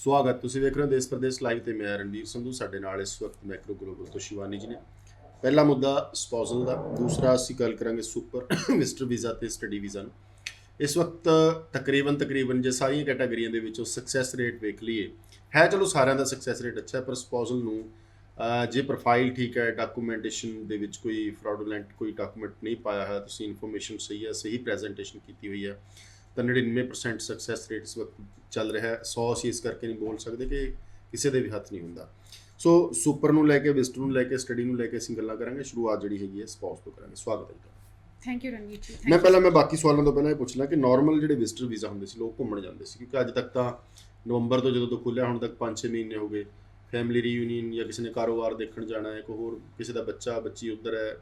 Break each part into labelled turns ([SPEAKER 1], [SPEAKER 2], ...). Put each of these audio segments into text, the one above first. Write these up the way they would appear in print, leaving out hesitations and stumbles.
[SPEAKER 1] ਸਵਾਗਤ। ਤੁਸੀਂ ਦੇਖ ਰਹੇ ਹੋ ਦੇਸ਼ ਪ੍ਰਦੇਸ਼ ਲਾਈਵ ਤੇ ਮੈਂ ਰਣਵੀਰ ਸੰਧੂ। ਸਾਡੇ ਨਾਲ ਇਸ ਵਕਤ ਮੈਕਰੋ ਗਲੋਬਲ ਤੋਂ ਸ਼ਿਵਾਨੀ ਜੀ ਨੇ। ਪਹਿਲਾ ਮੁੱਦਾ ਸਪਾਊਸਲ ਦਾ, ਦੂਸਰਾ ਅਸੀਂ ਗੱਲ ਕਰਾਂਗੇ ਸੁਪਰ ਵਿਜ਼ਟਰ ਵੀਜ਼ਾ ਤੇ ਸਟੱਡੀ ਵੀਜ਼ਾ ਨੂੰ। ਇਸ ਵਕਤ ਤਕਰੀਬਨ ਜੇ ਸਾਰੀਆਂ ਕੈਟਾਗਰੀਆਂ ਦੇ ਵਿੱਚੋਂ ਸਕਸੈਸ ਰੇਟ ਵੇਖ ਲਈਏ, ਹੈ ਚਲੋ ਸਾਰਿਆਂ ਦਾ ਸਕਸੈਸ ਰੇਟ ਅੱਛਾ ਹੈ, ਪਰ ਸਪਾਊਸਲ ਨੂੰ ਜੇ ਪ੍ਰੋਫਾਈਲ ਠੀਕ ਹੈ, ਡਾਕੂਮੈਂਟੇਸ਼ਨ ਦੇ ਵਿੱਚ ਕੋਈ ਫਰਾਡੂਲੈਂਟ ਕੋਈ ਡਾਕੂਮੈਂਟ ਨਹੀਂ ਪਾਇਆ ਹੈ, ਤੁਸੀਂ ਇਨਫੋਰਮੇਸ਼ਨ ਸਹੀ ਹੈ, ਸਹੀ ਪ੍ਰੈਜੈਂਟੇਸ਼ਨ ਕੀਤੀ ਹੋਈ ਹੈ, ਤਾਂ 99% ਸਕਸੈਸ ਰੇਟ ਇਸ ਵਕਤ ਚੱਲ ਰਿਹਾ ਹੈ। 100 ਅਸੀਂ ਇਸ ਕਰਕੇ ਨਹੀਂ ਬੋਲ ਸਕਦੇ ਕਿ ਕਿਸੇ ਦੇ ਵੀ ਹੱਥ ਨਹੀਂ ਹੁੰਦਾ। ਸੋ ਸੁਪਰ ਨੂੰ ਲੈ ਕੇ, ਵਿਜ਼ਟਰ ਨੂੰ ਲੈ ਕੇ, ਸਟੱਡੀ ਨੂੰ ਲੈ ਕੇ ਅਸੀਂ ਗੱਲਾਂ ਕਰਾਂਗੇ। ਸ਼ੁਰੂਆਤ ਜਿਹੜੀ ਹੈਗੀ ਹੈ ਸਪਾਊਸ ਤੋਂ ਕਰਾਂਗੇ। ਸਵਾਗਤ ਹੈ ਤੁਹਾਡਾ।
[SPEAKER 2] ਥੈਂਕ ਯੂ ਰਣਵੀਰ ਜੀ।
[SPEAKER 1] ਮੈਂ ਬਾਕੀ ਸਵਾਲਾਂ ਤੋਂ ਪਹਿਲਾਂ ਇਹ ਪੁੱਛਣਾ ਕਿ ਨਾਰਮਲ ਜਿਹੜੇ ਵਿਜ਼ਟਰ ਵੀਜ਼ਾ ਹੁੰਦੇ ਸੀ, ਲੋਕ ਘੁੰਮਣ ਜਾਂਦੇ ਸੀ, ਕਿਉਂਕਿ ਅੱਜ ਤੱਕ ਤਾਂ ਨਵੰਬਰ ਤੋਂ ਜਦੋਂ ਤੋਂ ਖੁੱਲ੍ਹਿਆ ਹੁਣ ਤੱਕ 5-6 ਮਹੀਨੇ ਹੋ ਗਏ। ਫੈਮਿਲੀ ਰੀਯੂਨੀਅਨ ਜਾਂ ਕਿਸੇ ਨੇ ਕਾਰੋਬਾਰ ਦੇਖਣ ਜਾਣਾ ਹੈ, ਕੋਈ ਹੋਰ ਕਿਸੇ ਦਾ ਬੱਚਾ ਬੱਚੀ ਉੱਧਰ ਹੈ,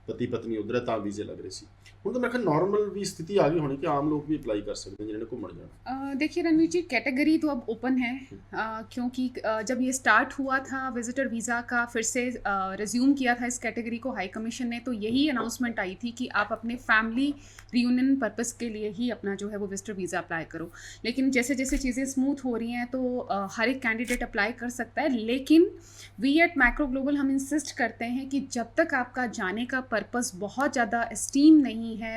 [SPEAKER 1] ਪਤੀ ਪਤਨੀ ਉੱਧਰ ਹੈ, ਤਾਂ ਵੀਜ਼ੇ ਲੱਗ ਰਹੇ ਸੀ। ਹੁਣ ਤਾਂ मैं ख्याल नॉर्मल भी स्थिति आ गई होनी कि आम लोग भी अप्लाई कर सकते हैं जिन्होंने घूमने जाना।
[SPEAKER 2] देखिए रणवीर जी, कैटेगरी तो अब ओपन है क्योंकि जब ये स्टार्ट हुआ था विजिटर वीज़ा का फिर से रिज्यूम किया था इस कैटेगरी को हाई कमीशन ने, तो यही अनाउंसमेंट आई थी कि आप अपने फैमिली रियूनियन पर्पस के लिए ही अपना जो है वो विजिटर वीज़ा अप्लाई करो। लेकिन जैसे जैसे चीज़ें स्मूथ हो रही हैं तो हर एक कैंडिडेट अप्लाई कर सकता है। लेकिन वी एट मैक्रो ग्लोबल हम इंसिस्ट करते हैं कि जब तक आपका जाने का पर्पस बहुत ज़्यादा एस्टीम नहीं है,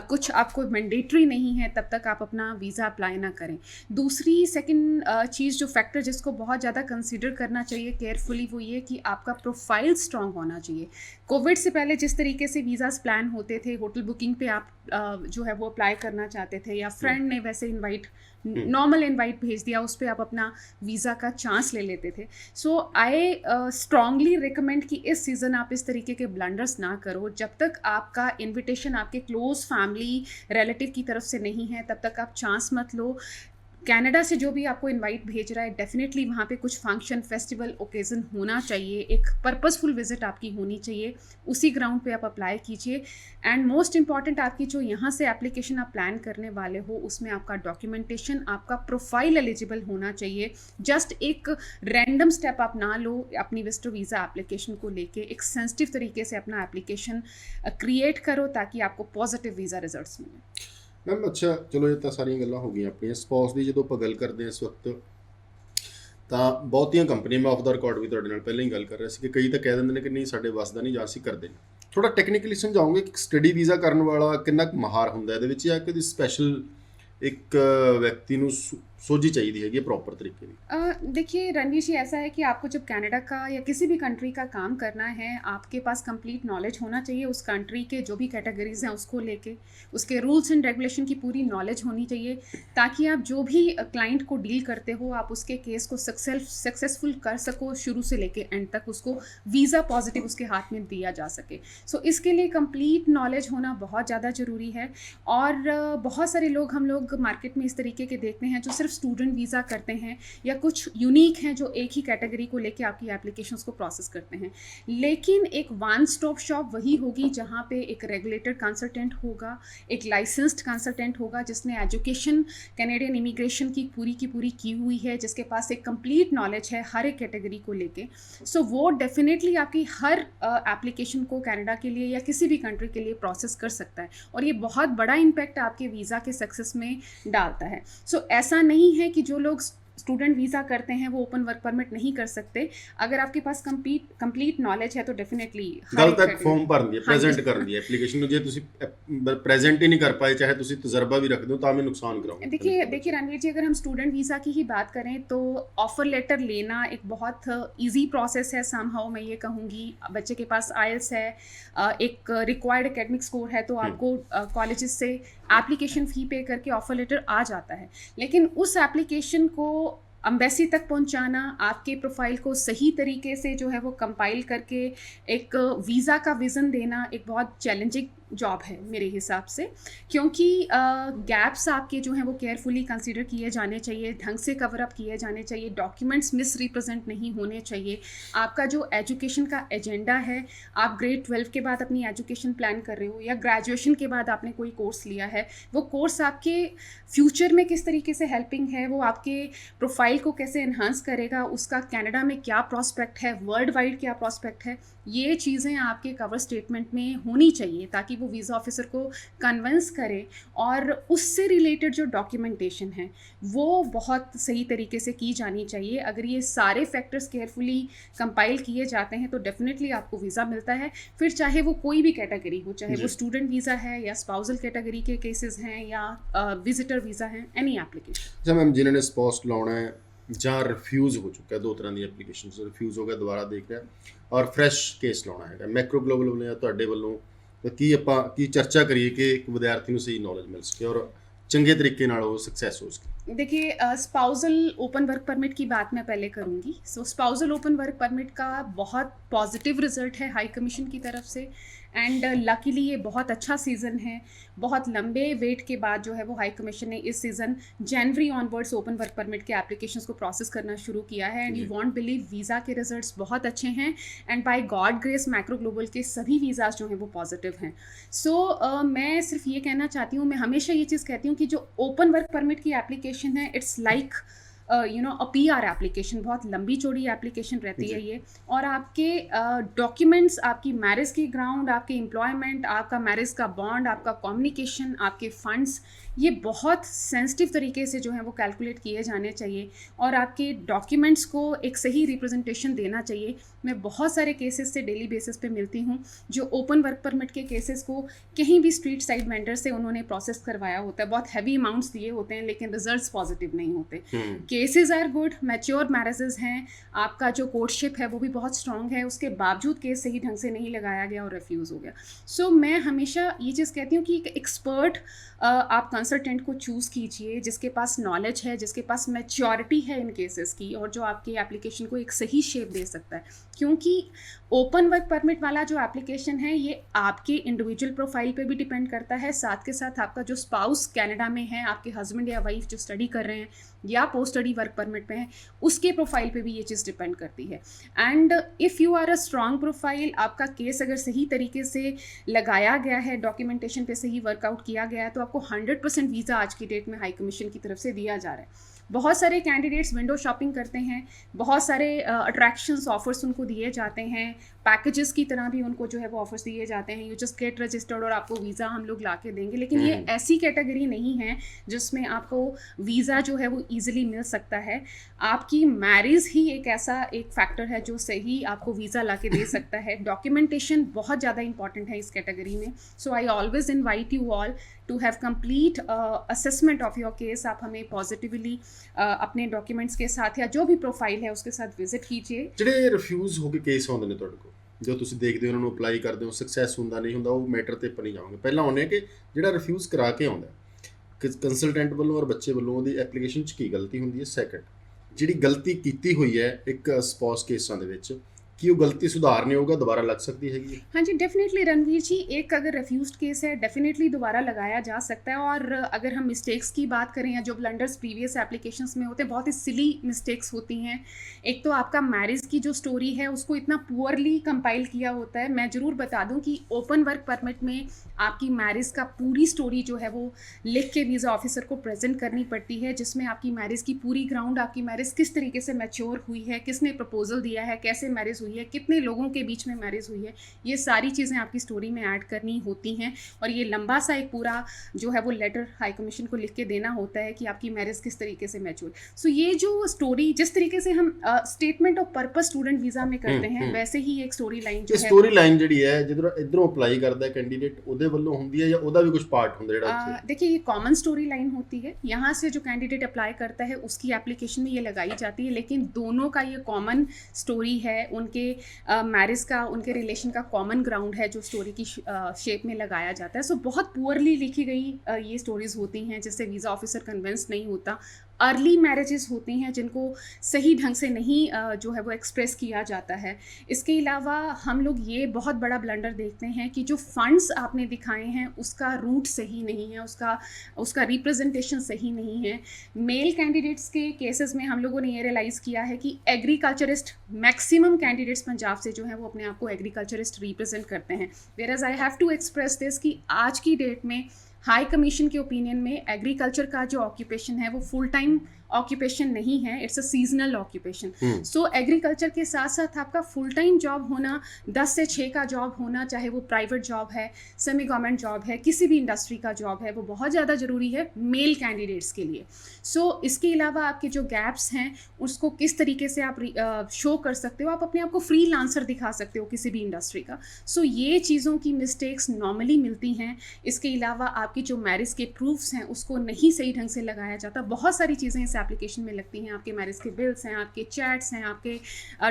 [SPEAKER 2] कुछ आपको मैंडेटरी नहीं है, तब तक आप अपना वीज़ा अप्लाई ना करें। दूसरी सेकंड चीज़ जो फैक्टर जिसको बहुत ज़्यादा कंसीडर करना चाहिए केयरफुली, वो ये कि आपका प्रोफाइल स्ट्रॉन्ग होना चाहिए। कोविड से पहले जिस तरीके से वीज़ाज़ प्लान होते थे, होटल बुकिंग पे आप जो है वो अप्लाई करना चाहते थे या फ्रेंड ने वैसे इनवाइट नॉर्मल इनवाइट भेज दिया, उस पर आप अपना वीज़ा का चांस ले लेते थे। सो आई स्ट्रांगली रिकमेंड कि इस सीज़न आप इस तरीके के ब्लंडर्स ना करो। जब तक आपका इन्विटेशन आपके क्लोज फैमिली रिलेटिव की तरफ से नहीं है, तब तक आप चांस मत लो। कनाडा से जो भी आपको इनवाइट भेज रहा है, डेफिनेटली वहाँ पे कुछ फंक्शन फेस्टिवल ओकेज़न होना चाहिए, एक पर्पसफुल विजिट आपकी होनी चाहिए, उसी ग्राउंड पे आप अप्लाई कीजिए। एंड मोस्ट इंपॉर्टेंट, आपकी जो यहाँ से एप्लीकेशन आप प्लान करने वाले हो, उसमें आपका डॉक्यूमेंटेशन, आपका प्रोफाइल एलिजिबल होना चाहिए। जस्ट एक रैंडम स्टेप आप ना लो अपनी विजिटर वीज़ा एप्लीकेशन को लेके, एक सेंसिटिव तरीके से अपना एप्लीकेशन क्रिएट करो ताकि आपको पॉजिटिव वीज़ा रिजल्ट्स मिलें।
[SPEAKER 1] मैम अच्छा, चलो ये तो सारियां गल्लां हो गई अपनी स्पाउस की। जो आप गल करते हैं इस वक्त, तो बहुतियां कंपनियां, मैं ऑफ द रिकॉर्ड भी तुहाडे नाल पहले ही गल कर रहा सी कि कई तो कह देंगे कि नहीं साडे वस दा नहीं, जां असीं करदे नहीं। थोड़ा टैक्नीकली समझाओगे कि स्टडी वीज़ा करने वाला कितना महार हुंदा है, या कि स्पैशल एक व्यक्ति नूं सोझी चाहिए हैगी प्रॉपर तरीके की?
[SPEAKER 2] देखिए रणवीर जी, ऐसा है कि आपको जब कनाडा का या किसी भी कंट्री का काम करना है, आपके पास कंप्लीट नॉलेज होना चाहिए उस कंट्री के जो भी कैटेगरीज हैं उसको लेके, उसके रूल्स एंड रेगुलेशन की पूरी नॉलेज होनी चाहिए, ताकि आप जो भी क्लाइंट को डील करते हो, आप उसके केस को सक्सेसफुल कर सको शुरू से लेके एंड तक, उसको वीज़ा पॉजिटिव उसके हाथ में दिया जा सके। सो इसके लिए कंप्लीट नॉलेज होना बहुत ज़्यादा ज़रूरी है। और बहुत सारे लोग, हम लोग मार्केट में इस तरीके के देखते हैं जो सिर्फ स्टूडेंट वीज़ा करते हैं, या कुछ यूनिक हैं जो एक ही कैटेगरी को लेके आपकी एप्लीकेशंस को प्रोसेस करते हैं। लेकिन एक वन स्टॉप शॉप वही होगी जहाँ पे एक रेगुलेटेड कंसल्टेंट होगा, एक लाइसेंस्ड कंसल्टेंट होगा जिसने एजुकेशन कैनेडियन इमिग्रेशन की पूरी की हुई है, जिसके पास एक कंप्लीट नॉलेज है हर एक कैटेगरी को लेके। सो वो डेफिनेटली आपकी हर एप्लीकेशन को कनाडा के लिए या किसी भी कंट्री के लिए प्रोसेस कर सकता है, और ये बहुत बड़ा इम्पैक्ट आपके वीज़ा के सक्सेस में डालता है। सो ऐसा नहीं है कि जो लोग स्टूडेंट वीज़ा करते हैं वो ओपन वर्क परमिट नहीं कर सकते। अगर आपके पास कंप्लीट नॉलेज है तो डेफिनेटली
[SPEAKER 1] गल तक फॉर्म भर दी प्रेजेंट कर दी एप्लीकेशन ਨੂੰ, ਜੇ ਤੁਸੀਂ प्रेजेंट ही नहीं कर पाए, चाहे ਤੁਸੀਂ तजर्बा भी रख दो, तो हमें नुकसान कराओगे।
[SPEAKER 2] देखिए रणवीर जी, अगर हम स्टूडेंट वीज़ा की ही बात करें तो ऑफर लेटर लेना एक बहुत ईजी प्रोसेस है समहाउ, मैं ये कहूँगी। बच्चे के पास आइल्स है, एक रिक्वायर्ड एकेडमिक स्कोर है, तो आपको कॉलेजेस से एप्लीकेशन फ़ी पे करके ऑफर लेटर आ जाता है। लेकिन उस एप्लीकेशन को अम्बेसी तक पहुंचाना, आपके प्रोफाइल को सही तरीके से जो है वो कंपाइल करके एक वीज़ा का विज़न देना एक बहुत चैलेंजिंग जॉब है मेरे हिसाब से, क्योंकि गैप्स आपके जो हैं वो केयरफुली कंसीडर किए जाने चाहिए, ढंग से कवर अप किए जाने चाहिए, डॉक्यूमेंट्स मिस रिप्रेजेंट नहीं होने चाहिए। आपका जो एजुकेशन का एजेंडा है, आप ग्रेड 12 के बाद अपनी एजुकेशन प्लान कर रहे हो या ग्रेजुएशन के बाद आपने कोई कोर्स लिया है, वो कोर्स आपके फ्यूचर में किस तरीके से हेल्पिंग है, वो आपके प्रोफाइल को कैसे एनहांस करेगा, उसका कनाडा में क्या प्रॉस्पेक्ट है, वर्ल्ड वाइड क्या प्रॉस्पेक्ट है, ये चीज़ें आपके कवर स्टेटमेंट में होनी चाहिए, ताकि वो वीज़ा ऑफिसर को कन्विंस करे, और उससे रिलेटेड जो डॉक्यूमेंटेशन है वो बहुत सही तरीके से की जानी चाहिए। अगर ये सारे फैक्टर्स केयरफुली कंपाइल किए जाते हैं तो डेफिनेटली आपको वीज़ा मिलता है, फिर चाहे वो कोई भी कैटेगरी हो, चाहे वो स्टूडेंट वीज़ा है या स्पाउसल कैटेगरी के केसेस हैं या विजिटर वीज़ा है, एनी एप्लीकेशन।
[SPEAKER 1] अच्छा मैम, जिन्होंने स्पॉस लाना है ਜਾਂ ਰਿਫਿਊਜ਼ ਹੋ ਚੁੱਕਾ ਹੈ, ਦੋ ਤਰ੍ਹਾਂ ਦੀ ਐਪਲੀਕੇਸ਼ਨਸ ਰਿਫਿਊਜ਼ ਹੋ ਗਿਆ, ਦੁਬਾਰਾ ਦੇਖ ਰਿਹਾ, ਔਰ ਫਰੈਸ਼ ਕੇਸ ਲਾਉਣਾ ਹੈਗਾ, ਮੈਕਰੋ ਗਲੋਬਲ ਵੱਲੋਂ ਜਾਂ ਤੁਹਾਡੇ ਵੱਲੋਂ ਕੀ ਚਰਚਾ ਕਰੀਏ ਕਿ ਇੱਕ ਵਿਦਿਆਰਥੀ ਨੂੰ ਸਹੀ ਨੌਲੇਜ ਮਿਲ ਸਕੇ ਔਰ ਚੰਗੇ ਤਰੀਕੇ ਨਾਲ ਉਹ ਸਕਸੈਸ ਹੋ सके।
[SPEAKER 2] देखिए, स्पाउसल ओपन वर्क परमिट की बात मैं पहले करूंगी। स्पाउसल ओपन वर्क परमिट का बहुत पॉजिटिव रिजल्ट है हाई कमीशन की तरफ से, एंड लकीली ये बहुत अच्छा सीज़न है। बहुत लंबे वेट के बाद जो है वो हाई कमीशन ने इस season January onwards open work permit के एप्लीकेशंस को प्रोसेस करना शुरू किया है, and you won't believe visa के रिजल्ट्स बहुत अच्छे हैं, and by God grace Macro Global के सभी वीज़ाज जो हैं वो पॉजिटिव हैं। मैं सिर्फ ये कहना चाहती हूँ, मैं हमेशा ये चीज़ कहती हूँ कि जो ओपन वर्क परमिट की एप्लीकेशन है, it's like a PR application, बहुत लंबी चौड़ी एप्लीकेशन रहती है ये, और आपके डॉक्यूमेंट्स, आपकी मैरिज की ग्राउंड, आपके एम्प्लॉयमेंट, आपका मैरिज का बॉन्ड, आपका कम्युनिकेशन, आपके फंड्स, ये बहुत सेंसिटिव तरीके से जो है वो कैलकुलेट किए जाने चाहिए, और आपके डॉक्यूमेंट्स को एक सही रिप्रेजेंटेशन देना चाहिए। मैं बहुत सारे केसेस से डेली बेसिस पे मिलती हूँ जो ओपन वर्क परमिट के केसेस को कहीं भी स्ट्रीट साइड वेंडर से उन्होंने प्रोसेस करवाया होता है, बहुत हैवी अमाउंट्स दिए होते हैं, लेकिन रिजल्ट्स पॉजिटिव नहीं होते। Cases are good, mature marriages हैं, आपका जो कोर्टशिप है वो भी बहुत स्ट्रॉन्ग है, उसके बावजूद केस सही ढंग से नहीं लगाया गया और रिफ्यूज़ हो गया। मैं हमेशा ये चीज़ कहती हूँ कि एक एक्सपर्ट आप कंसल्टेंट को चूज़ कीजिए जिसके पास नॉलेज है, जिसके पास मैच्योरिटी है इन केसेस की, और जो आपकी एप्लीकेशन को एक सही शेप दे सकता है। क्योंकि ओपन वर्क परमिट वाला जो एप्लीकेशन है ये आपके इंडिविजुअल प्रोफाइल पे भी डिपेंड करता है, साथ के साथ आपका जो स्पाउस कनाडा में है, आपके हस्बैंड या वाइफ जो स्टडी कर रहे हैं या पोस्ट स्टडी वर्क परमिट पे हैं, उसके प्रोफाइल पे भी ये चीज़ डिपेंड करती है। And if you are a strong profile, आपका केस अगर सही तरीके से लगाया गया है, डॉक्यूमेंटेशन पे सही वर्कआउट किया गया है, तो आपको 100% वीज़ा आज की डेट में हाई कमीशन की तरफ से दिया जा रहा है। बहुत सारे कैंडिडेट्स विंडो शॉपिंग करते हैं, बहुत सारे अट्रैक्शंस ऑफर्स उनको दिए जाते हैं, पैकेजेस की तरह भी उनको जो है वो ऑफर्स दिए जाते हैं, यू जस्ट गेट रजिस्टर्ड और आपको वीज़ा हम लोग ला के देंगे। लेकिन ये ऐसी कैटेगरी नहीं है जिसमें आपको वीज़ा जो है वो ईजिली मिल सकता है। आपकी मैरिज ही एक ऐसा एक फैक्टर है जो सही आपको वीज़ा ला के दे सकता है। डॉक्यूमेंटेशन बहुत ज़्यादा इंपॉर्टेंट है इस कैटेगरी में। So I always invite you all to have complete assessment of your case. आप हमें पॉजिटिवली अपने डॉक्यूमेंट्स के साथ या जो भी प्रोफाइल है उसके साथ विजिट कीजिए।
[SPEAKER 1] ਜਿਹੜੇ ਰਿਫਿਊਜ਼ ਹੋ ਕੇ ਕੇਸ ਆਉਂਦੇ ਨੇ ਤੁਹਾਡੇ ਕੋਲ, ਜੋ ਤੁਸੀਂ ਦੇਖਦੇ ਹੋ ਉਹਨਾਂ ਨੂੰ ਅਪਲਾਈ ਕਰਦੇ ਹੋ, ਸਕਸੈਸ ਹੁੰਦਾ ਨਹੀਂ ਹੁੰਦਾ, ਉਹ ਮੈਟਰ ਤੇ ਆਪਾਂ ਨਹੀਂ ਜਾਵਾਂਗੇ। ਪਹਿਲਾਂ ਆਉਂਦੇ ਕਿ ਜਿਹੜਾ ਰਿਫਿਊਜ਼ ਕਰਾ ਕੇ ਆਉਂਦਾ ਕਿ ਕੰਸਲਟੈਂਟ ਵੱਲੋਂ ਔਰ ਬੱਚੇ ਵੱਲੋਂ ਉਹਦੀ ਐਪਲੀਕੇਸ਼ਨ 'ਚ ਕੀ ਗਲਤੀ ਹੁੰਦੀ ਹੈ। ਸੈਕੰਡ, ਜਿਹੜੀ ਗਲਤੀ ਕੀਤੀ ਹੋਈ ਹੈ ਇੱਕ ਸਪੌਸ ਕੇਸਾਂ ਦੇ ਵਿੱਚ, कि वो गलती सुधारने होगा, दोबारा लग सकती है।
[SPEAKER 2] हाँ जी, डेफिनेटली रणवीर जी, एक अगर रिफ्यूज्ड केस है डेफिनेटली दोबारा लगाया जा सकता है। और अगर हम मिस्टेक्स की बात करें या जो ब्लंडर्स प्रीवियस एप्लीकेशंस में होते हैं, बहुत ही सिली मिस्टेक्स होती हैं। एक तो आपका मैरिज की जो स्टोरी है उसको इतना पुअरली कंपाइल किया होता है। मैं ज़रूर बता दूं कि ओपन वर्क परमिट में आपकी मैरिज का पूरी स्टोरी जो है वो लिख के वीज़ा ऑफिसर को प्रेजेंट करनी पड़ती है, जिसमें आपकी मैरिज की पूरी ग्राउंड, आपकी मैरिज किस तरीके से मैच्योर हुई है, किसने प्रपोजल दिया है, कैसे मैरिज हुई है, कितने लोगों के बीच में मैरिज हुई है, ये सारी चीज़ें आपकी स्टोरी में ऐड करनी होती हैं। और ये लंबा सा एक पूरा जो है वो लेटर हाई कमीशन को लिख के देना होता है कि आपकी मैरिज किस तरीके से मैच्योर। सो ये जो स्टोरी, जिस तरीके से हम statement of purpose student visa में करते हैं, वैसे ही एक स्टोरी लाइन जो है,
[SPEAKER 1] स्टोरी लाइन ਜਿਹੜੀ ਹੈ ਜਿੱਧਰੋਂ ਇਧਰੋਂ ਅਪਲਾਈ ਕਰਦਾ ਹੈ कैंडिडेट, ਉਹਦੇ ਵੱਲੋਂ ਹੁੰਦੀ ਹੈ ਜਾਂ ਉਹਦਾ ਵੀ ਕੁਝ ਪਾर्ट ਹੁੰਦਾ ਜਿਹੜਾ ਉੱਥੇ?
[SPEAKER 2] देखिए, ये कॉमन स्टोरी लाइन होती है, यहाँ से जो कैंडिडेट अप्लाई करता है उसकी एप्लीकेशन में ये लगाई जाती है, लेकिन दोनों का ये कॉमन स्टोरी है, उनके मैरिज का, उनके रिलेशन का कॉमन ग्राउंड है जो स्टोरी की शेप में लगाया जाता है। सो बहुत पुअरली लिखी गई ये स्टोरीज होती हैं जिससे वीज़ा ऑफिसर कन्विंस नहीं होता। अर्ली मैरिजेस होती हैं जिनको सही ढंग से नहीं जो है वो एक्सप्रेस किया जाता है। इसके अलावा हम लोग ये बहुत बड़ा ब्लंडर देखते हैं कि जो फंड्स आपने दिखाए हैं उसका रूट सही नहीं है, उसका रिप्रेजेंटेशन सही नहीं है। मेल कैंडिडेट्स के केसेस में हम लोगों ने ये रियलाइज़ किया है कि एग्रीकल्चरिस्ट, मैक्सिमम कैंडिडेट्स पंजाब से जो है वो अपने आप को एग्रीकल्चरिस्ट रिप्रेजेंट करते हैं। Whereas I have to express this कि आज की डेट में हाई कमीशन के ओपिनियन में एग्रीकल्चर का जो ऑक्यूपेशन है वो फुल टाइम ऑक्यूपेशन नहीं है, it's a seasonal occupation.
[SPEAKER 1] Hmm.
[SPEAKER 2] So agriculture के साथ साथ आपका फुल टाइम जॉब होना, 10 से 6 का जॉब होना, चाहे वो प्राइवेट जॉब है, सेमी गवर्नमेंट जॉब है, किसी भी इंडस्ट्री का जॉब है, वो बहुत ज़्यादा ज़रूरी है मेल कैंडिडेट्स के लिए। सो इसके अलावा आपके जो गैप्स हैं उसको किस तरीके से आप शो कर सकते हो, आप अपने आप को फ्रीलांसर दिखा सकते हो किसी भी इंडस्ट्री का। सो ये चीज़ों की मिस्टेक्स नॉर्मली मिलती हैं। इसके अलावा आपकी जो मैरिज के प्रूफ्स हैं उसको नहीं सही ढंग से लगाया जाता। बहुत सारी चीज़ें इस एप्लीकेशन में लगती हैं, आपके मैरिज के बिल्स हैं, आपके चैट्स हैं, आपके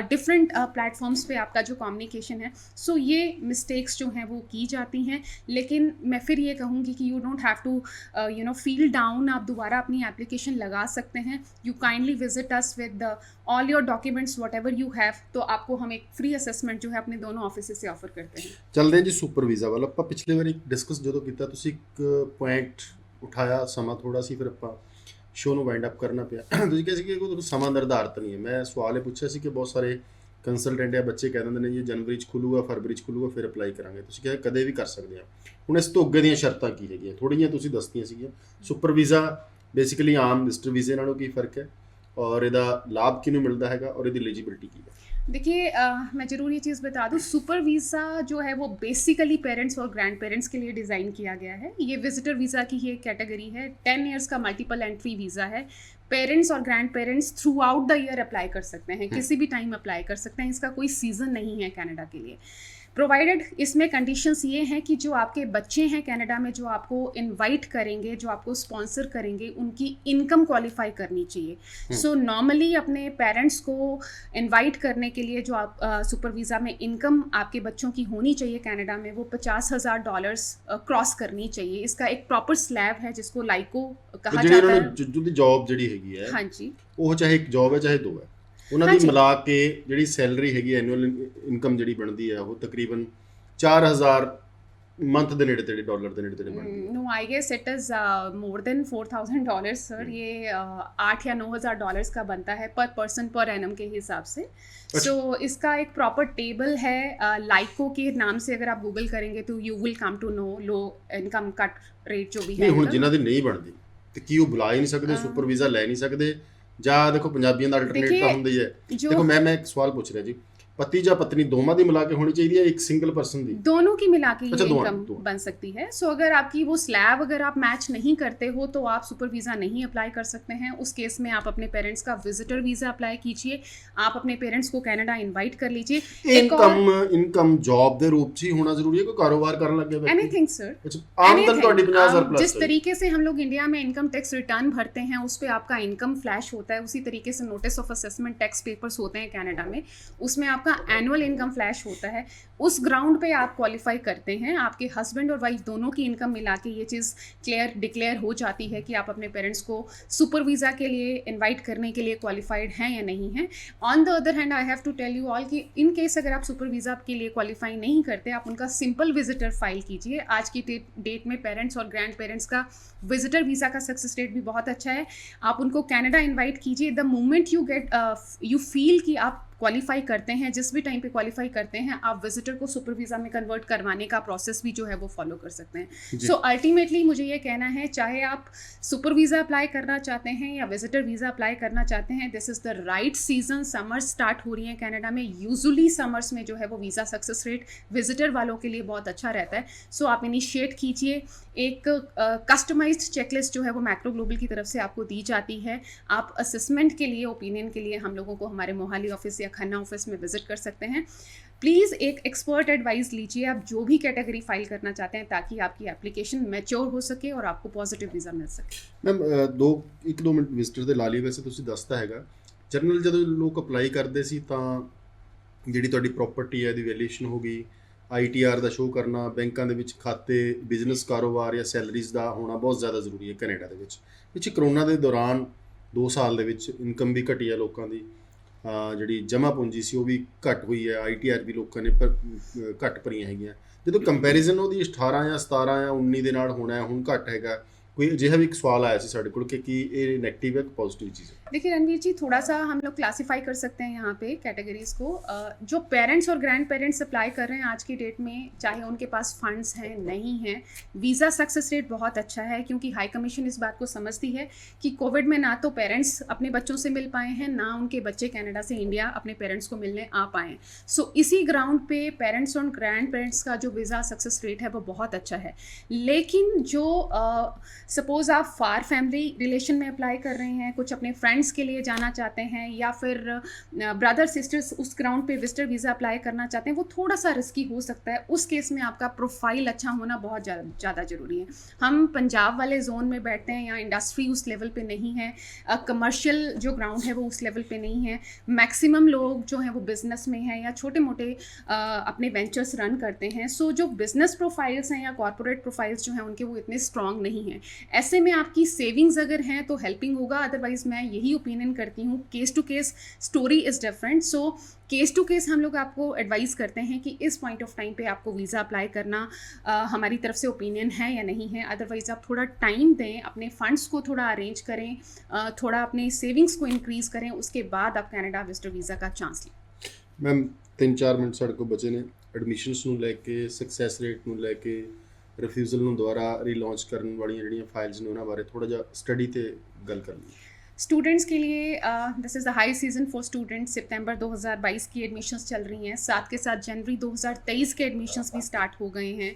[SPEAKER 2] डिफरेंट प्लेटफॉर्म्स पे आपका जो कम्युनिकेशन है। सो ये मिस्टेक्स जो हैं वो की जाती हैं, लेकिन मैं फिर ये कहूँगी कि you don't have to feel down. आप दोबारा अपनी एप्लीकेशन लगा सकते हैं। You kindly visit us with all your documents whatever you have, तो आपको हम एक फ्री ਅਸੈਸਮੈਂਟ ਜੋ ਹੈ ਆਪਣੇ ਦੋਨੋਂ ਆਫਿਸਿਸ से ऑफर करते हैं।
[SPEAKER 1] ਚੱਲਦੇ ਹਾਂ ਜੀ ਸੁਪਰ ਵੀਜ਼ਾ ਵੱਲ। ਆਪਾਂ ਪਿਛਲੇ ਵਾਰੀ ਡਿਸਕਸ ਜਦੋਂ ਕੀਤਾ, ਤੁਸੀਂ ਇੱਕ ਪੁਆਇੰਟ ਉਠਾਇਆ, ਸਮਾਂ ਥੋੜਾ ਸੀ, ਫਿਰ ਆਪਾਂ ਸ਼ੋਅ ਨੂੰ ਵਾਈਂਡ ਅਪ ਕਰਨਾ ਪਿਆ। ਤੁਸੀਂ ਕਿਹਾ ਸੀ ਕਿ ਕੋਈ ਸਮਾਂ ਨਿਰਧਾਰਤ ਨਹੀਂ ਹੈ। ਮੈਂ ਸਵਾਲ ਇਹ ਪੁੱਛਿਆ ਸੀ ਕਿ ਬਹੁਤ ਸਾਰੇ ਕੰਸਲਟੈਂਟ ਜਾਂ ਬੱਚੇ ਕਹਿ ਦਿੰਦੇ ਨੇ ਜੀ ਜਨਵਰੀ 'ਚ ਖੁੱਲੂਗਾ, ਫਰਵਰੀ 'ਚ ਖੁੱਲੂਗਾ, ਫਿਰ ਅਪਲਾਈ ਕਰਾਂਗੇ। ਤੁਸੀਂ ਕਿਹਾ ਕਦੇ ਵੀ ਕਰ ਸਕਦੇ ਆ। ਹੁਣ ਇਸ ਤੋਂ ਅੱਗੇ ਦੀਆਂ ਸ਼ਰਤਾਂ ਕੀ ਹੈਗੀਆਂ, ਥੋੜ੍ਹੀਆਂ ਤੁਸੀਂ ਦੱਸਤੀਆਂ ਸੀਗੀਆਂ। ਸੁਪਰ ਵੀਜ਼ਾ ਬੇਸਿਕਲੀ ਆਮ ਵਿਜ਼ਟਰ ਵੀਜ਼ੇ ਨਾਲੋਂ ਕੀ फ़र्क ਹੈ, और ਇਹਦਾ ਲਾਭ ਕਿਹਨੂੰ ਮਿਲਦਾ ਹੈਗਾ, और ਇਹਦੀ ਐਲੀजिबिलिटी ਕੀ है?
[SPEAKER 2] देखिए मैं ज़रूर ये चीज़ बता दूँ, सुपर वीज़ा जो है वो बेसिकली पेरेंट्स और ग्रैंड पेरेंट्स के लिए डिज़ाइन किया गया है। ये विजिटर वीज़ा की ही एक कैटेगरी है। 10 इयर्स का मल्टीपल एंट्री वीज़ा है। पेरेंट्स और grand parents through out the year apply कर सकते हैं, किसी भी टाइम अप्लाई कर सकते हैं। इसका कोई सीज़न नहीं है कनाडा के लिए। प्रोवाइडेड इसमें कंडीशंस ये हैं कि जो आपके बच्चे हैं कनाडा में, जो आपको इनवाइट करेंगे, जो आपको स्पॉन्सर करेंगे, उनकी इनकम क्वालिफाई करनी चाहिए। सो नॉर्मली अपने पेरेंट्स को इनवाइट करने के लिए जो आप सुपर वीज़ा में इनकम आपके बच्चों की होनी चाहिए कनाडा में, वो $50,000 क्रॉस करनी चाहिए। इसका एक प्रॉपर स्लैब है जिसको लाइको कहा
[SPEAKER 1] ਜਿਹੜੀ
[SPEAKER 2] जाता
[SPEAKER 1] ਉਹਨਾਂ
[SPEAKER 2] है।
[SPEAKER 1] ਨੂੰ ਜਿਹੜੀ ਜੌਬ ਜਿਹੜੀ ਹੈਗੀ ਹੈ,
[SPEAKER 2] हाँ जी,
[SPEAKER 1] ਉਹ ਚਾਹੇ ਇੱਕ ਜੌਬ ਹੈ ਚਾਹੇ ਦੋ ਹੈ, ਉਹਨਾਂ ਦੀ
[SPEAKER 2] ਹਾਂਜੀ।
[SPEAKER 1] ਮਿਲਾ ਕੇ ਜਿਹੜੀ ਸੈਲਰੀ ਹੈਗੀ, ਐਨੂਅਲ ਇਨਕਮ ਜਿਹੜੀ ਬਣਦੀ ਹੈ, ਉਹ ਤਕਰੀਬਨ 4000 ਮੰਥ ਦੇ ਨੇੜੇ ਤੇੜੇ, ਡਾਲਰ ਦੇ ਨੇੜੇ ਤੇੜੇ ਬਣਦੀ ਹੈ।
[SPEAKER 2] No I guess it is more than $4,000 sir. ये $8,000 या $9,000 का बनता है पर पर्सन पर एनम के हिसाब से। सो इसका एक प्रॉपर टेबल है लाइको के नाम से। अगर आप गूगल करेंगे तो you will come to know low income cut rate जो भी है।
[SPEAKER 1] ਨਹੀਂ ਹੁਣ ਜਿਨ੍ਹਾਂ ਦੀ ਨਹੀਂ ਬਣਦੀ ਤੇ ਕੀ ਉਹ ਬੁਲਾ ਹੀ ਨਹੀਂ ਸਕਦੇ, ਸੁਪਰ ਵੀਜ਼ਾ ਲੈ ਨਹੀਂ ਸਕਦੇ? ਜਾਂ ਦੇਖੋ ਪੰਜਾਬੀਆਂ ਦਾ ਅਲਟਰਨੇਟ ਤਾਂ ਹੁੰਦਾ ਹੀ ਹੈ।
[SPEAKER 2] जो
[SPEAKER 1] देखो मैं एक सवाल पूछ रहा जी, पति ਜਾਂ पत्नी दोवां ਦੀ मिला के होनी चाहिए या एक सिंगल पर्सन दी?
[SPEAKER 2] दोनों की मिला के
[SPEAKER 1] अच्छा,
[SPEAKER 2] ये
[SPEAKER 1] दोनों,
[SPEAKER 2] इनकम
[SPEAKER 1] दोनों।
[SPEAKER 2] बन सकती है। सो अगर आपकी वो स्लैब अगर आप मैच नहीं करते हो तो आप सुपर वीज़ा नहीं अप्लाई कर सकते हैं। उस केस में आप अपने पेरेंट्स का विजिटर वीज़ा अप्लाई कीजिए। आप अपने पेरेंट्स को कनाडा इनवाइट कर लीजिए। एक और
[SPEAKER 1] ਇਨਕਮ ਜੌਬ ਦੇ ਰੂਪ 'ਚ ਹੀ ਹੋਣਾ ਜ਼ਰੂਰੀ ਹੈ, ਕੋਈ ਕਾਰੋਬਾਰ ਕਰਨ ਲੱਗੇ ਵਿਅਕਤੀ?
[SPEAKER 2] एनीथिंग सर,
[SPEAKER 1] ਅੱਛਾ, ਆਮਦਨ ਤੁਹਾਡੀ 50,000 प्लस
[SPEAKER 2] जिस तरीके से हम लोग इंडिया में इनकम टैक्स रिटर्न भरते हैं उस पर आपका इनकम फ्लैश होता है, उसी तरीके से notice of assessment tax papers होते हैं कनाडा में, उसमें आपका एनुअल इनकम फ्लैश होता है। उस ग्राउंड पे आप क्वालिफाई करते हैं। आपके हस्बैंड और वाइफ दोनों की इनकम मिला के ये चीज़ डिक्लेयर हो जाती है कि आप अपने पेरेंट्स को सुपर वीज़ा के लिए इनवाइट करने के लिए क्वालिफाइड हैं या नहीं हैं। On the other hand I have to tell you all कि इन केस अगर आप सुपर वीज़ा के लिए क्वालिफाई नहीं करते, आप उनका सिंपल विजिटर फाइल कीजिए। आज की डेट में पेरेंट्स और ग्रैंड पेरेंट्स का विजिटर वीज़ा का सक्सेस रेट भी बहुत अच्छा है। आप उनको कनाडा इन्वाइट कीजिए। द मोमेंट यू फील कि आप क्वालिफाई करते हैं, जिस भी टाइम पे क्वालिफाई करते हैं, आप विजिटर को सुपर वीज़ा में कन्वर्ट करवाने का प्रोसेस भी जो है वो फॉलो कर सकते हैं। सो अल्टीमेटली मुझे ये कहना है, चाहे आप सुपर वीज़ा अप्लाई करना चाहते हैं या विजिटर वीज़ा अप्लाई करना चाहते हैं, this is the right season. Summer start हो रही है कनाडा में। यूजुअली समर्स में जो है वो वीज़ा सक्सेस रेट विजिटर वालों के लिए बहुत अच्छा रहता है। सो आप इनिशिएट कीजिए। एक कस्टमाइज्ड चेकलिस्ट जो है वो मैक्रो ग्लोबल की तरफ से आपको दी जाती है। आप असेसमेंट के लिए, ओपिनियन के लिए हम लोगों को हमारे मोहाली ऑफिस या खन्ना ऑफिस में विजिट कर सकते हैं। प्लीज़ एक एक्सपर्ट एडवाइस लीजिए आप जो भी कैटेगरी फाइल करना चाहते हैं, ताकि आपकी एप्लीकेशन मैच्योर हो सके और आपको पॉजिटिव वीज़ा मिल सके।
[SPEAKER 1] ਮੈਮ 1-2 ਮਿੰਟ ਵਿਜ਼ਟਰ ਦੇ ਲਾ ਲਈ। ਵੈਸੇ ਤੁਸੀਂ ਦੱਸਤਾ ਹੈਗਾ, ਜਨਰਲ ਜਦੋਂ ਲੋਕ ਅਪਲਾਈ ਕਰਦੇ ਸੀ ਤਾਂ ਜਿਹੜੀ ਤੁਹਾਡੀ ਪ੍ਰਾਪਰਟੀ ਹੈ, ਇਹਦੀ ਵੈਲਿਊਏਸ਼ਨ ਹੋ ਗਈ, ITR ਦਾ ਸ਼ੋਅ ਕਰਨਾ, ਬੈਂਕਾਂ ਦੇ ਵਿੱਚ ਖਾਤੇ, ਬਿਜ਼ਨਸ ਕਾਰੋਬਾਰ ਜਾਂ ਸੈਲਰੀਜ਼ ਦਾ ਹੋਣਾ ਬਹੁਤ ਜ਼ਿਆਦਾ ਜ਼ਰੂਰੀ ਹੈ ਕੈਨੇਡਾ ਦੇ ਵਿੱਚ। ਕਰੋਨਾ ਦੇ ਦੌਰਾਨ 2 ਸਾਲ ਦੇ ਵਿੱਚ ਇਨਕਮ ਵੀ ਘਟੀ ਹੈ ਲੋਕਾਂ ਦੀ, ਜਿਹੜੀ ਜਮ੍ਹਾਂ ਪੂੰਜੀ ਸੀ ਉਹ ਵੀ ਘੱਟ ਹੋਈ ਹੈ, ITR ਵੀ ਲੋਕਾਂ ਨੇ ਘੱਟ ਭਰੀਆਂ ਹੈਗੀਆਂ। ਜਦੋਂ ਕੰਪੈਰੀਜ਼ਨ ਉਹਦੀ 18 ਜਾਂ 17 ਜਾਂ 19 ਦੇ ਨਾਲ ਹੋਣਾ, ਹੁਣ ਘੱਟ ਹੈਗਾ, ਕੋਈ ਅਜਿਹਾ ਵੀ ਇੱਕ ਸਵਾਲ ਆਇਆ ਸੀ ਸਾਡੇ ਕੋਲ ਕਿ ਕੀ ਇਹ ਨੈਗੇਟਿਵ ਹੈ ਕਿ ਪੋਜ਼ਿਟਿਵ ਚੀਜ਼ ਹੈ?
[SPEAKER 2] देखिए रणवीर जी, थोड़ा-सा हम लोग क्लासिफ़ाई कर सकते हैं यहाँ पे कैटेगरीज़ को। जो पेरेंट्स और ग्रैंड पेरेंट्स अप्लाई कर रहे हैं आज की डेट में, चाहे उनके पास फंड्स हैं, नहीं हैं, वीज़ा सक्सेस रेट बहुत अच्छा है, क्योंकि हाई कमीशन इस बात को समझती है कि कोविड में ना तो पेरेंट्स अपने बच्चों से मिल पाए हैं, ना उनके बच्चे कनाडा से इंडिया अपने पेरेंट्स को मिलने आ पाए हैं। सो इसी ग्राउंड पे पेरेंट्स और ग्रैंड पेरेंट्स का जो वीज़ा सक्सेस रेट है वो बहुत अच्छा है। लेकिन जो सपोज़ आप फार फैमिली रिलेशन में अप्लाई कर रहे हैं, कुछ अपने फ्रेंड्स के लिए जाना चाहते हैं, या फिर ब्रदर सिस्टर्स उस ग्राउंड पे विजिटर वीज़ा अप्लाई करना चाहते हैं, वो थोड़ा सा रिस्की हो सकता है। उस केस में आपका प्रोफाइल अच्छा होना बहुत ज़्यादा ज़रूरी है। हम पंजाब वाले जोन में बैठते हैं, यहाँ इंडस्ट्री उस लेवल पे नहीं है, कमर्शियल जो ग्राउंड है वो उस लेवल पे नहीं है। मैक्सिमम लोग जो हैं वो बिजनेस में हैं या छोटे मोटे अपने वेंचर्स रन करते हैं। सो जो बिजनेस प्रोफाइल्स हैं या कॉर्पोरेट प्रोफाइल्स जो हैं उनके वो इतने स्ट्रॉन्ग नहीं हैं। ऐसे में आपकी सेविंग्स अगर हैं तो हेल्पिंग होगा, अदरवाइज मैं यही ओपिनियन करती हूँ, case to case story is different. So case to case हम लोग आपको एडवाइस करते हैं कि इस पॉइंट ऑफ टाइम पे आपको वीज़ा अप्लाई करना हमारी तरफ से ओपिनियन है या नहीं है। अदरवाइज आप थोड़ा टाइम दें, अपने फंड्स को थोड़ा अरेंज करें, थोड़ा अपने सेविंग्स को इंक्रीज़ करें, उसके बाद आप कनाडा विजिटर वीज़ा का चांस लें।
[SPEAKER 1] मैम 3-4 ਮਿੰਟ ਸਾਡੇ ਕੋਲ ਬਚੇ ਨੇ ਐਡਮਿਸ਼ਨਸ ਨੂੰ ਲੈ ਕੇ, ਸਕਸੈਸ ਰੇਟ ਨੂੰ ਲੈ ਕੇ, ਰਿਫਿਊਜ਼ਲ ਨੂੰ ਦੁਬਾਰਾ ਰੀਲਾਂਚ ਕਰਨ ਵਾਲੀਆਂ ਜਿਹੜੀਆਂ ਫਾਈਲਸ ਨੇ ਉਹਨਾਂ ਬਾਰੇ ਥੋੜਾ ਜਿਹਾ ਸਟੱਡੀ ਤੇ ਗੱਲ ਕਰ ਲਈਏ।
[SPEAKER 2] स्टूडेंट्स के लिए this is the high season for students. सितंबर 2022 की एडमिशन्स चल रही हैं, साथ के साथ जनवरी 2023 के एडमिशन्स भी स्टार्ट हो गए हैं,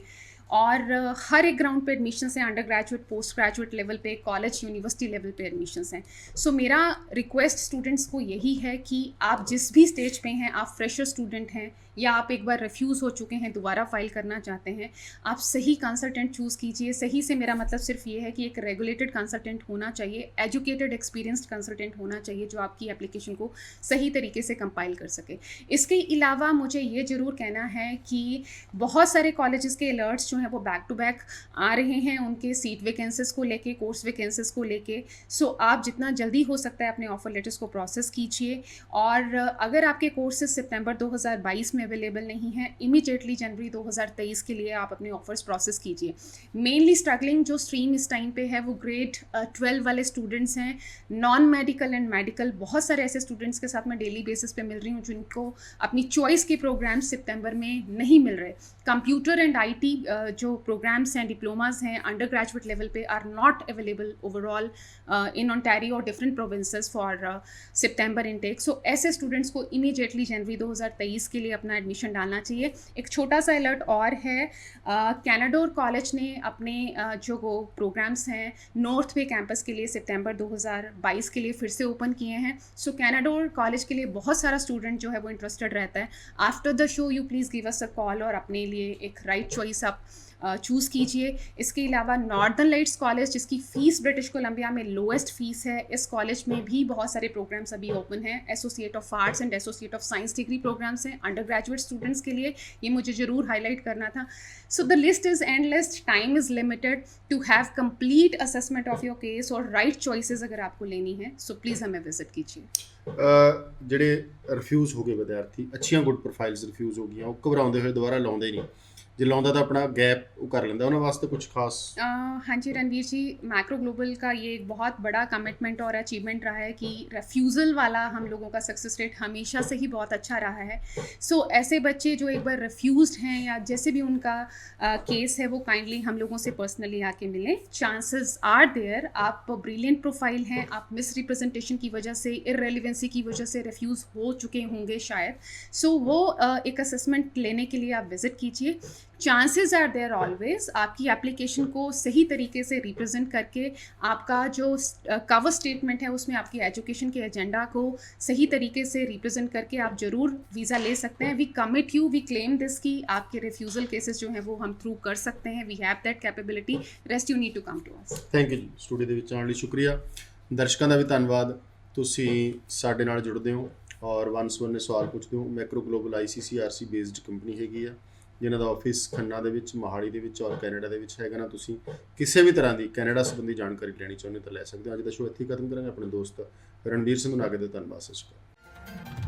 [SPEAKER 2] और हर एक ग्राउंड पे एडमिशन्स हैं, under graduate post graduate level पे, कॉलेज यूनिवर्सिटी लेवल पे एडमिशन्स हैं। सो मेरा रिक्वेस्ट स्टूडेंट्स को यही है कि आप जिस भी स्टेज पे हैं, आप फ्रेशर स्टूडेंट हैं या आप एक बार रिफ्यूज़ हो चुके हैं, दोबारा फाइल करना चाहते हैं, आप सही कंसल्टेंट चूज़ कीजिए। सही से मेरा मतलब सिर्फ ये है कि एक रेगुलेटेड कंसल्टेंट होना चाहिए, एजुकेटेड एक्सपीरियंस्ड कंसल्टेंट होना चाहिए, जो आपकी एप्लीकेशन को सही तरीके से कंपाइल कर सके। इसके अलावा मुझे ये ज़रूर कहना है कि बहुत सारे कॉलेजेस के अलर्ट्स जो हैं वो बैक टू बैक आ रहे हैं, उनके सीट वैकेंसीज़ को लेके, कोर्स वैकेंसीज़ को लेके। सो आप जितना जल्दी हो सकता है अपने ऑफर लेटर्स को प्रोसेस कीजिए, और अगर आपके कोर्सेज सितंबर 2022 में अवेलेबल नहीं है, इमीडिएटली जनवरी 2023 के लिए आप अपने ऑफर्स प्रोसेस कीजिए। मेनली स्ट्रगलिंग जो स्ट्रीम इस टाइम पे है वो ग्रेड 12 वाले स्टूडेंट्स हैं, नॉन मेडिकल एंड मेडिकल। बहुत सारे ऐसे स्टूडेंट्स के साथ मैं डेली बेसिस पे मिल रही हूँ जिनको अपनी चॉइस के प्रोग्राम्स सितंबर में नहीं मिल रहे। कंप्यूटर एंड IT जो प्रोग्राम्स हैं, डिप्लोमास हैं अंडर ग्रेजुएट लेवल पे, are not available overall in Ontario और different provinces for September intake. So ऐसे स्टूडेंट्स को इमीडिएटली जनवरी 2023 के लिए अपना एडमिशन डालना चाहिए। एक छोटा सा अलर्ट और है, कैनाडोर कॉलेज ने अपने जो प्रोग्राम्स हैं नॉर्थ वे कैंपस के लिए सितंबर 2022 के लिए फिर से ओपन किए हैं। सो कैनाडोर कॉलेज के लिए बहुत सारा स्टूडेंट जो है वो इंटरेस्टेड रहता है। After the show you please give us a call और अपने लिए एक राइट चॉइस आप चूज़ कीजिए। इसके अलावा नॉर्दर्न लाइट्स कॉलेज, जिसकी फ़ीस ब्रिटिश कोलंबिया में लोएस्ट फ़ीस है, इस कॉलेज में भी बहुत सारे प्रोग्राम्स अभी ओपन हैं। Associate of arts and associate of science degree programs हैं अंडर ग्रेजुएट स्टूडेंट्स के लिए, ये मुझे ज़रूर हाईलाइट करना था। So the list is endless, time is limited to have complete assessment of your case और राइट चॉइसेस अगर आपको लेनी है। सो प्लीज़ हमें विजिट कीजिए।
[SPEAKER 1] ਜਿਹੜੇ ਰਿਫਿਊਜ਼ ਹੋ ਗਏ ਵਿਦਿਆਰਥੀ, ਅੱਛੀਆਂ ਗੁੱਡ ਪ੍ਰੋਫਾਈਲਸ ਰਿਫਿਊਜ਼ ਹੋ ਗਈਆਂ, ਉਹ ਘਬਰਾਉਂਦੇ ਹੋਏ ਦੁਬਾਰਾ ਲਾਉਂਦੇ ਨਹੀਂ, ਜੇ ਲਾਉਂਦਾ ਤਾਂ ਆਪਣਾ ਗੈਪ ਉਹ ਕਰ ਲੈਂਦਾ, ਉਹਨਾਂ ਵਾਸਤੇ ਕੁਝ ਖਾਸ?
[SPEAKER 2] हाँ जी रणवीर जी, मैक्रो ग्लोबल का ये एक बहुत बड़ा कमिटमेंट और अचीवमेंट रहा है कि रेफ्यूज़ल वाला हम लोगों का सक्सेस रेट हमेशा से ही बहुत अच्छा रहा है। सो ऐसे बच्चे जो एक बार रिफ्यूज़्ड हैं या जैसे भी उनका केस है, वो काइंडली हम लोगों से पर्सनली आके मिलें। चांसेस आर देयर, आप ब्रिलियंट प्रोफाइल हैं, आप मिस रिप्रेजेंटेशन की वजह से, इररेलेवेंसी की वजह से रिफ्यूज़ हो चुके होंगे शायद। सो वो एक असेसमेंट लेने के लिए आप विज़िट कीजिए। चांसेस आर देयर ऑलवेज, आपकी एप्लीकेशन को सही तरीके से रिप्रेजेंट करके, आपका जो कवर स्टेटमेंट है उसमें आपकी एजुकेशन के एजेंडा को सही तरीके से रिप्रेजेंट करके आप ज़रूर वीज़ा ले सकते हैं। We commit you, we claim this कि आपके रिफ्यूज़ल केसेस जो हैं वो हम थ्रू कर सकते हैं। We have that capability, rest you need to come to us.
[SPEAKER 1] Thank you ਜੀ, ਸਟੂਡੀਓ ਦੇ ਵਿੱਚ ਆਉਣ ਲਈ ਸ਼ੁਕਰੀਆ। ਦਰਸ਼ਕਾਂ ਦਾ ਵੀ ਧੰਨਵਾਦ, ਤੁਸੀਂ ਸਾਡੇ ਨਾਲ ਜੁੜਦੇ ਹੋ ਔਰ ਵਨ-ਸਵੰਨੇ ਸਵਾਲ ਪੁੱਛਦੇ ਹੋ। Macro global ICCRC based company ਹੈਗੀ ਆ, ਜਿਨ੍ਹਾਂ ਦਾ ਆਫਿਸ ਖੰਨਾ ਦੇ ਵਿੱਚ, ਮੋਹਾਲੀ ਦੇ ਵਿੱਚ ਔਰ ਕੈਨੇਡਾ ਦੇ ਵਿੱਚ ਹੈਗਾ ਨਾ। ਤੁਸੀਂ ਕਿਸੇ ਵੀ ਤਰ੍ਹਾਂ ਦੀ ਕੈਨੇਡਾ ਸੰਬੰਧੀ ਜਾਣਕਾਰੀ ਲੈਣੀ ਚਾਹੁੰਦੇ ਤਾਂ ਲੈ ਸਕਦੇ ਹੋ। ਅੱਜ ਦਾ ਸ਼ੋਅ ਇੱਥੇ ਹੀ ਖਤਮ ਕਰਾਂਗੇ। ਆਪਣੇ ਦੋਸਤ ਰਣਵੀਰ ਸਿੰਘ ਨੂੰ ਅੱਗੇ ਦੇ ਧੰਨਵਾਦ। ਸਤਿ ਸ਼੍ਰੀ ਅਕਾਲ।